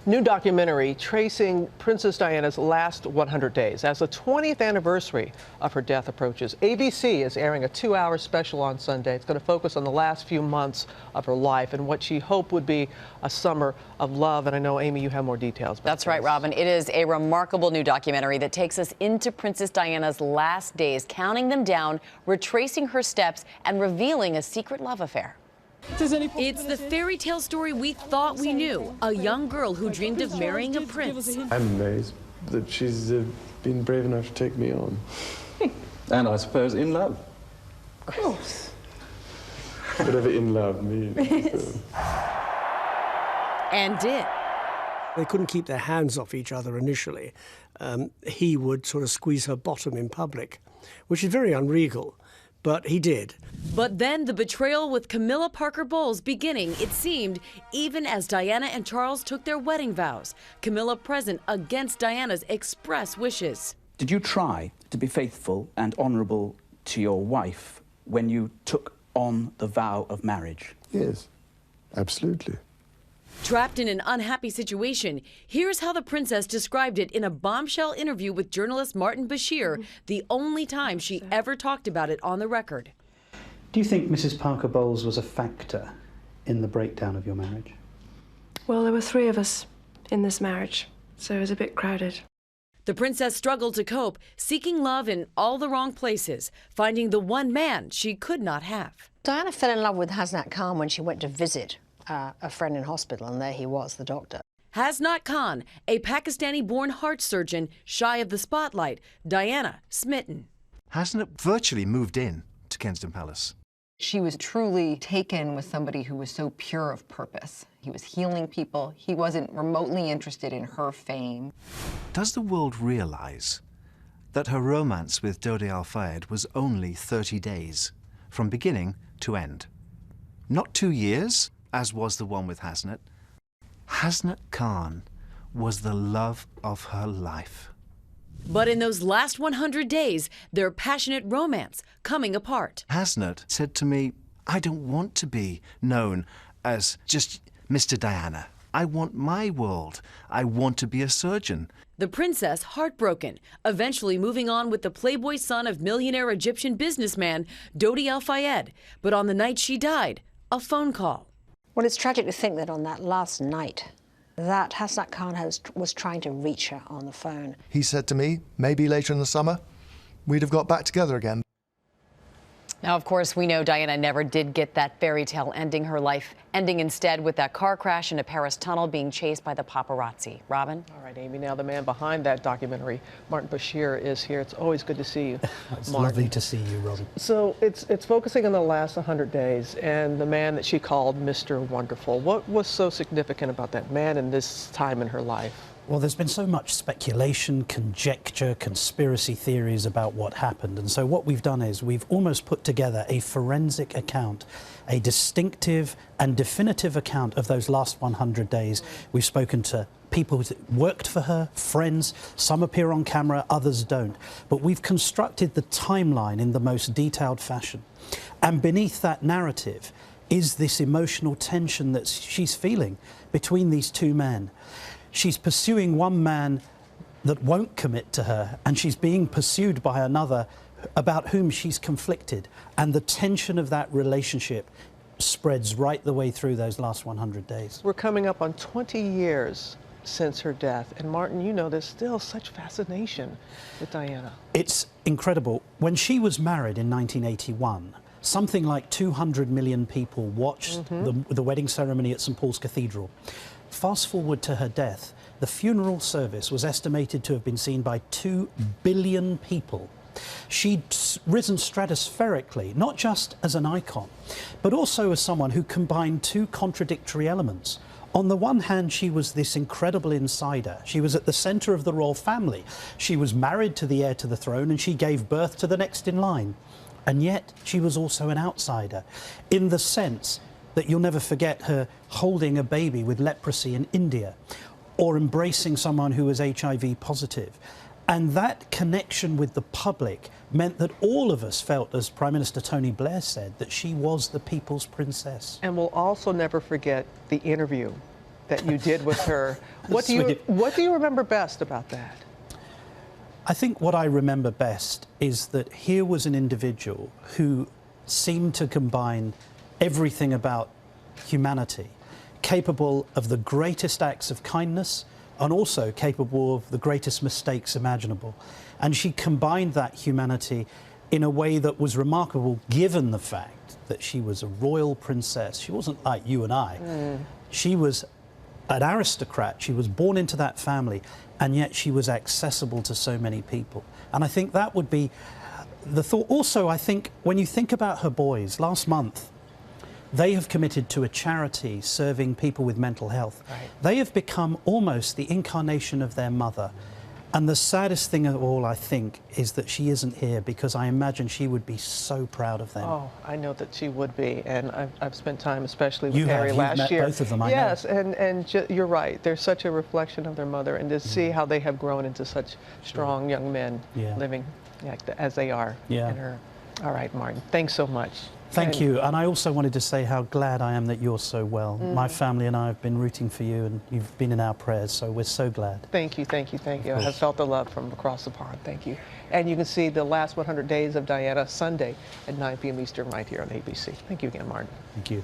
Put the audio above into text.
New documentary tracing Princess Diana's last 100 days. As the 20th anniversary of her death approaches, ABC is airing a 2-hour special on Sunday. It's going to focus on the last few months of her life and what she hoped would be a summer of love. And I know, Amy, you have more details. That's right, Robin. It is a remarkable new documentary that takes us into Princess Diana's last days, counting them down, retracing her steps, and revealing a secret love affair. It's the fairy tale story we thought we knew. A young girl who dreamed of marrying a prince. I'm amazed that she's been brave enough to take me on. And I suppose in love. Of course. Whatever in love means. And did. They couldn't keep their hands off each other initially. He would sort of squeeze her bottom in public, which is very unregal. But he did. But then the betrayal with Camilla Parker Bowles beginning, it seemed, even as Diana and Charles took their wedding vows. Camilla present against Diana's express wishes. Did you try to be faithful and honourable to your wife when you took on the vow of marriage? Yes, absolutely. Trapped in an unhappy situation, here's how the princess described it in a bombshell interview with journalist Martin Bashir, the only time she ever talked about it on the record. Do you think Mrs. Parker Bowles was a factor in the breakdown of your marriage? Well, there were 3 of us in this marriage, so it was a bit crowded. The princess struggled to cope, seeking love in all the wrong places, finding the one man she could not have. Diana fell in love with Hasnat Khan when she went to visit a friend in hospital, and there he was, the doctor. Hasnat Khan, a Pakistani-born heart surgeon, shy of the spotlight. Diana, smitten. Hasnat virtually moved in to Kensington Palace. She was truly taken with somebody who was so pure of purpose. He was healing people. He wasn't remotely interested in her fame. Does the world realize that her romance with Dodi Al-Fayed was only 30 days, from beginning to end? Not 2 years, as was the one with Hasnat. Hasnat Khan was the love of her life. But in those last 100 days, their passionate romance coming apart. Hasnat said to me, I don't want to be known as just Mr. Diana. I want my world. I want to be a surgeon. The princess heartbroken, eventually moving on with the playboy son of millionaire Egyptian businessman Dodi Al-Fayed. But on the night she died, a phone call. Well, it's tragic to think that on that last night, that Hasnat Khan was trying to reach her on the phone. He said to me, maybe later in the summer, we'd have got back together again. Now, of course, we know Diana never did get that fairy tale ending, her life ending instead with that car crash in a Paris tunnel, being chased by the paparazzi. Robin? All right, Amy, now the man behind that documentary, Martin Bashir, is here. It's always good to see you, It's Martin. lovely to see you, Robin. So it's focusing on the last 100 days and the man that she called Mr. Wonderful. What was so significant about that man in this time in her life? Well, there's been so much speculation, conjecture, conspiracy theories about what happened. And so what we've done is we've almost put together a forensic account, a distinctive and definitive account of those last 100 days. We've spoken to people who worked for her, friends. Some appear on camera, others don't. But we've constructed the timeline in the most detailed fashion. And beneath that narrative is this emotional tension that she's feeling between these 2 men. She's pursuing one man that won't commit to her, and she's being pursued by another about whom she's conflicted. And the tension of that relationship spreads right the way through those last 100 days. We're coming up on 20 years since her death. And Martin, you know, there's still such fascination with Diana. It's incredible. When she was married in 1981, something like 200 million people watched the wedding ceremony at St. Paul's Cathedral. Fast forward to her death, the funeral service was estimated to have been seen by 2 billion people. She'd risen stratospherically, not just as an icon, but also as someone who combined 2 contradictory elements. On the one hand, she was this incredible insider. She was at the centre of the royal family. She was married to the heir to the throne, and she gave birth to the next in line. And yet, she was also an outsider, in the sense that you'll never forget her holding a baby with leprosy in India, or embracing someone who was HIV positive. And that connection with the public meant that all of us felt, as Prime Minister Tony Blair said, that she was the people's princess. And we'll also never forget the interview that you did with her. What do you remember best about that? I think what I remember best is that here was an individual who seemed to combine everything about humanity, capable of the greatest acts of kindness and also capable of the greatest mistakes imaginable. And she combined that humanity in a way that was remarkable, given the fact that she was a royal princess. She wasn't like you and I. She was an aristocrat. She was born into that family, and yet she was accessible to so many people. And I think that would be the thought. Also, I think when you think about her boys, last month, they have committed to a charity serving people with mental health. Right. They have become almost the incarnation of their mother. And the saddest thing of all, I think, is that she isn't here, because I imagine she would be so proud of them. Oh, I know that she would be, and I've spent time especially with You Harry have. last You've met year. both of them, I yes, know. and you're right. They're such a reflection of their mother, and to see how they have grown into such strong young men living as they are in her. All right, Martin, thanks so much. Thank you. And I also wanted to say how glad I am that you're so well. My family and I have been rooting for you, and you've been in our prayers, so we're so glad. Thank you, thank you, thank you. I have felt the love from across the pond. Thank you. And you can see the last 100 days of Diana Sunday at 9 p.m. Eastern right here on ABC. Thank you again, Martin. Thank you.